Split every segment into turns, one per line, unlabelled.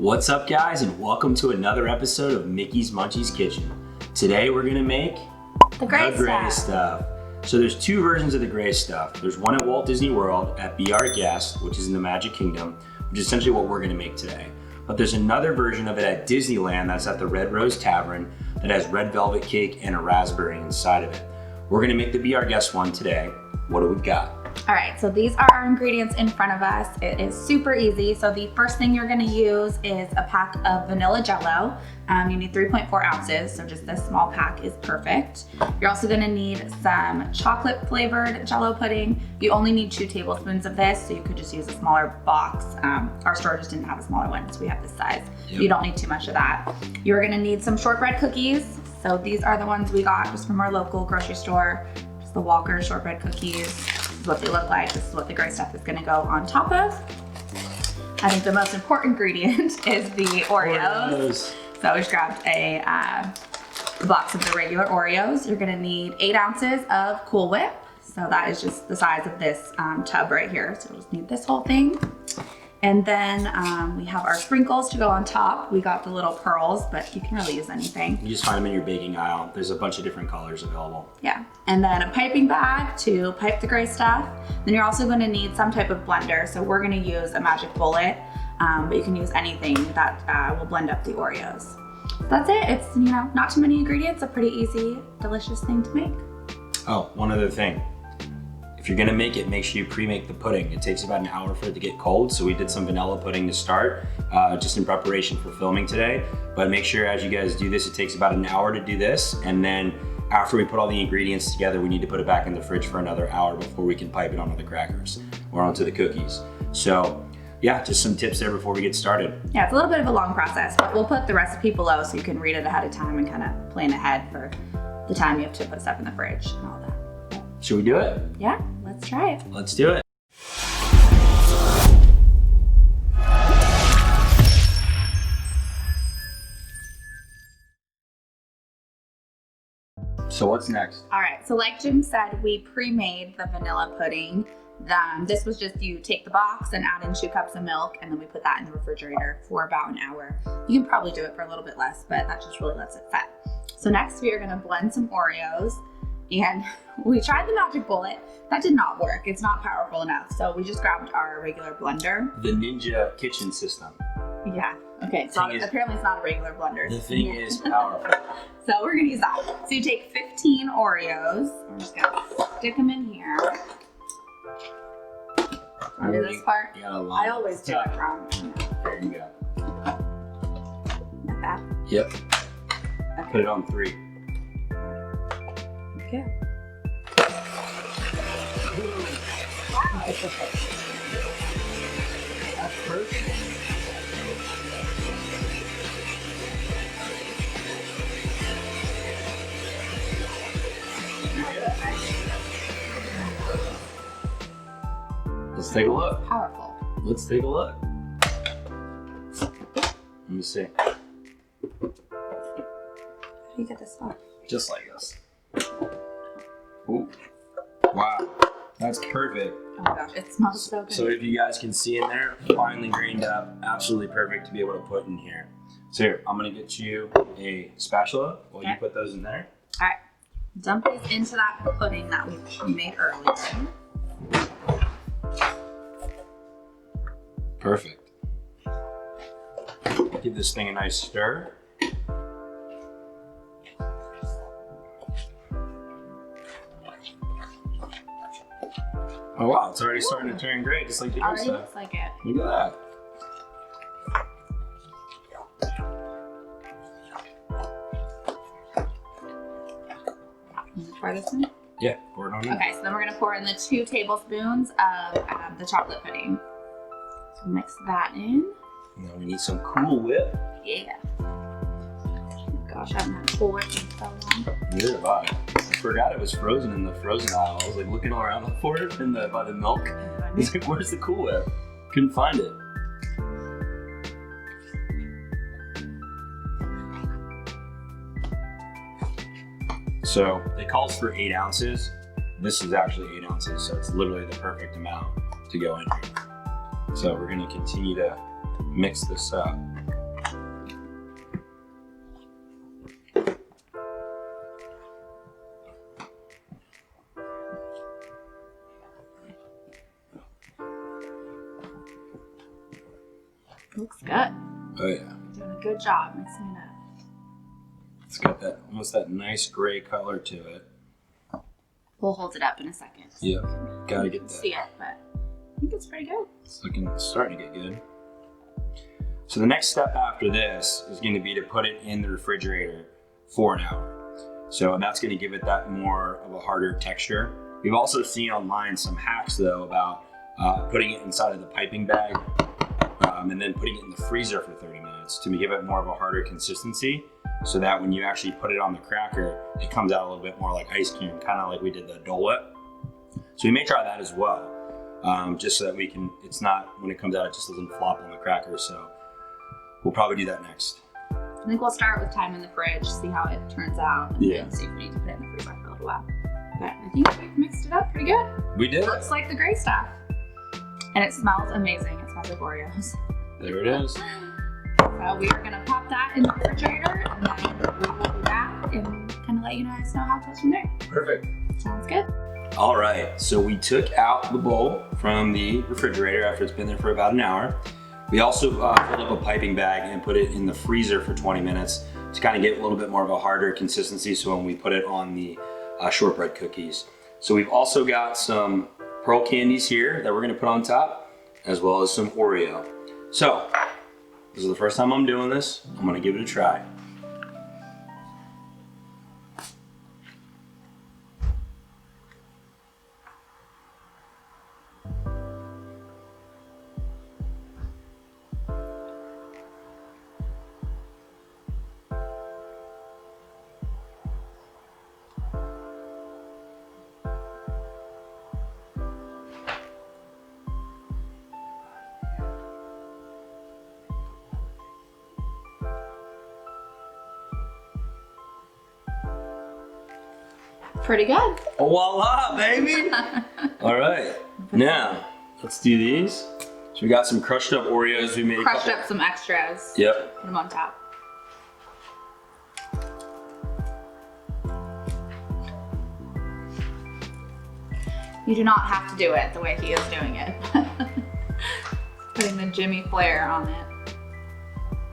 What's up, guys, and welcome to another episode of Mickey's Munchies Kitchen. Today we're gonna make
the gray stuff.
So there's two versions of the gray stuff. There's one at Walt Disney World at Be Our Guest, which is in the Magic Kingdom, which is essentially what we're gonna make today. But there's another version of it at Disneyland that's at the Red Rose Tavern that has red velvet cake and a raspberry inside of it. We're gonna make the Be Our Guest one today. What do we got?
All right, so these are our ingredients in front of us. It is super easy. So the first thing you're gonna use is a pack of vanilla Jello. You need 3.4 ounces, so just this small pack is perfect. You're also gonna need some chocolate flavored Jello pudding. You only need 2 tablespoons of this, so you could just use a smaller box. Our store just didn't have a smaller one, so we have this size. Yep. You don't need too much of that. You're gonna need some shortbread cookies. So these are the ones we got just from our local grocery store, just the Walker shortbread cookies. What they look like. This is what the gray stuff is going to go on top of. I think the most important ingredient is the Oreos. So I just grabbed a box of the regular Oreos. You're going to need 8 ounces of Cool Whip. So that is just the size of this tub right here. So we'll just need this whole thing. And then we have our sprinkles to go on top. We got the little pearls, but you can really use anything.
You just find them in your baking aisle. There's a bunch of different colors available.
Yeah, and then a piping bag to pipe the gray stuff. Then you're also gonna need some type of blender. So we're gonna use a magic bullet, but you can use anything that will blend up the Oreos. So that's it. It's, not too many ingredients, a pretty easy, delicious thing to make.
Oh, one other thing. If you're gonna make it, make sure you pre-make the pudding. It takes about an hour for it to get cold, so we did some vanilla pudding to start, just in preparation for filming today. But make sure as you guys do this, it takes about an hour to do this, and then after we put all the ingredients together, we need to put it back in the fridge for another hour before we can pipe it onto the crackers or onto the cookies. So yeah, just some tips there before we get started.
Yeah, it's a little bit of a long process, but we'll put the recipe below so you can read it ahead of time and kind of plan ahead for the time you have to put stuff in the fridge and all that.
Should we do it?
Yeah, let's try it.
Let's do it. So what's next?
All right, so like Jim said, we pre-made the vanilla pudding. This was just, you take the box and add in 2 cups of milk, and then we put that in the refrigerator for about an hour. You can probably do it for a little bit less, but that just really lets it set. So next we are gonna blend some Oreos. And we tried the magic bullet. That did not work. It's not powerful enough. So we just grabbed our regular blender.
The Ninja kitchen system.
Yeah. Okay. So apparently it's not a regular blender.
The thing is powerful.
So we're gonna use that. So you take 15 Oreos. I'm just gonna stick them in here. Do this part. I always do it wrong.
There you go.
Like that.
Yep.
Okay.
Put it on 3.
Okay.
That's perfect. Let's take a look.
Powerful.
Let's take a look. Let me see.
How do you get this off?
Just like this. Ooh. Wow. That's perfect.
Oh my gosh, it smells so good.
So if you guys can see in there, finely grained up, absolutely perfect to be able to put in here. So here, I'm gonna get you a spatula while you put those in there.
All right, dump these into that pudding that we made earlier.
Perfect. Give this thing a nice stir. Oh wow, it's already starting to turn gray, just like the other stuff.
Already looks like it.
Look at that.
Pour this in?
Yeah, pour it on in.
Okay, so then we're gonna pour in the 2 tablespoons of the chocolate pudding. So mix that in.
Now we need some Cool Whip.
Yeah. Gosh, I haven't had Cool Whip in so long.
Neither have I. I forgot it was frozen in the frozen aisle. I was like looking all around for it by the milk. I was like, where's the Cool Whip? Couldn't find it. So it calls for 8 ounces. This is actually 8 ounces, so it's literally the perfect amount to go in here. So we're gonna continue to mix this up.
looks good.
Oh yeah.
You're doing a good job mixing it up.
It's got that almost that nice gray color to it.
We'll hold it up in a second. So
Yeah, gotta get that.
See it, but I think it's pretty good.
It's starting to get good. So the next step after this is going to be to put it in the refrigerator for an hour. So that's going to give it that more of a harder texture. We've also seen online some hacks though about putting it inside of the piping bag and then putting it in the freezer for 30 minutes to give it more of a harder consistency, so that when you actually put it on the cracker, it comes out a little bit more like ice cream, kind of like we did the Dole Whip. So we may try that as well, just so that we can, it's not, when it comes out, it just doesn't flop on the cracker. So we'll probably do that next.
I think we'll start with time in the fridge, see how it turns out, and then see if we need to put it in the freezer for a little while. But I think we've mixed it up pretty good.
We did.
Looks like the gray stuff. And it smells amazing. It smells like Oreos.
There it is.
So we are gonna pop that in the refrigerator, and then we will be back and kind of let you guys know how it goes from there.
Perfect.
Sounds good.
All right, so we took out the bowl from the refrigerator after it's been there for about an hour. We also filled up a piping bag and put it in the freezer for 20 minutes to kind of get a little bit more of a harder consistency, so when we put it on the shortbread cookies. So we've also got some pearl candies here that we're gonna put on top, as well as some Oreo. So, this is the first time I'm doing this. I'm gonna give it a try.
Pretty good.
Voila, baby! All right, now let's do these. So we got some crushed up Oreos. We made
Crushed up some extras.
Yep.
Put them on top. You do not have to do it the way he is doing it. Putting the Jimmy flair on it.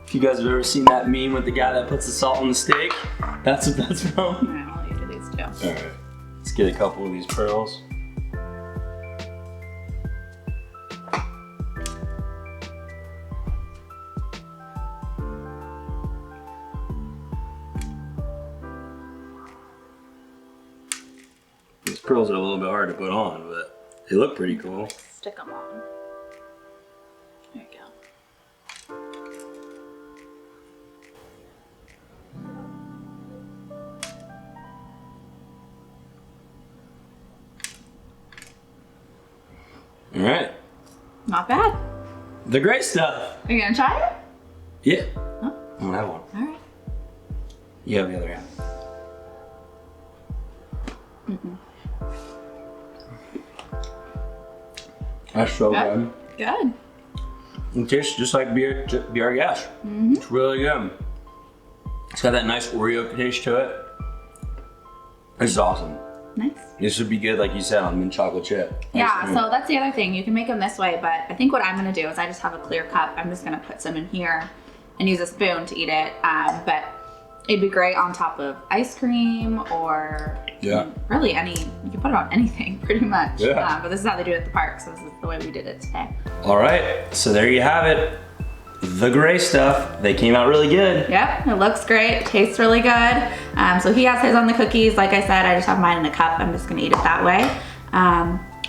If you guys have ever seen that meme with the guy that puts the salt on the steak, that's what that's from.
All right, I'll let you do these too.
All right, let's get a couple of these pearls. These pearls are a little bit hard to put on, but they look pretty cool.
Stick them on. There you go.
All right.
Not bad.
The great stuff.
Are you gonna try it?
Yeah.
Huh?
I'm gonna have one.
All right.
You have the other hand. That's so good.
Good.
It tastes just like beer gas. It's really good. It's got that nice Oreo taste to it. This is awesome.
Nice.
This would be good, like you said, on mint chocolate chip.
Yeah, so that's the other thing. You can make them this way, but I think what I'm gonna do is I just have a clear cup. I'm just gonna put some in here and use a spoon to eat it. But it'd be great on top of ice cream or really any, you can put it on anything pretty much.
Yeah.
But this is how they do it at the park, so this is the way we did it today.
All right, so there you have it. The gray stuff. They came out really good.
Yep, it looks great, it tastes really good. So he has his on the cookies. Like I said, I just have mine in a cup. I'm just gonna eat it that way.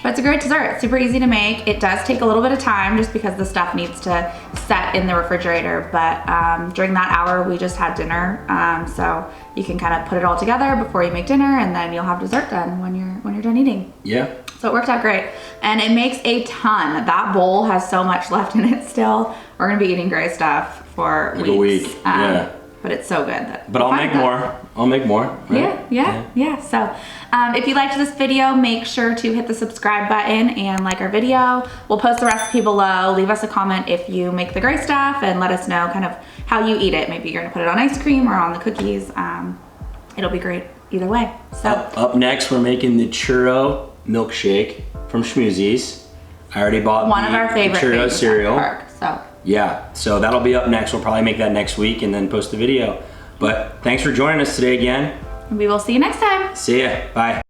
But it's a great dessert, super easy to make. It does take a little bit of time just because the stuff needs to set in the refrigerator. But during that hour, we just had dinner. So you can kind of put it all together before you make dinner, and then you'll have dessert done when you're done eating.
Yeah.
So it worked out great. And it makes a ton. That bowl has so much left in it still. We're gonna be eating gray stuff for
like a week. Yeah.
But it's so good.
But I'll make more. I'll make more. Right?
Yeah. So if you liked this video, make sure to hit the subscribe button and like our video. We'll post the recipe below. Leave us a comment if you make the gray stuff and let us know kind of how you eat it. Maybe you're gonna put it on ice cream or on the cookies. It'll be great either way. So
up next, we're making the churro milkshake from Schmoozies. I already bought
one of our favorite
churro
things
cereal.
at the park, so
Yeah, so that'll be up next. We'll probably make that next week and then post the video. But thanks for joining us today again.
We will see you next time.
See ya, bye.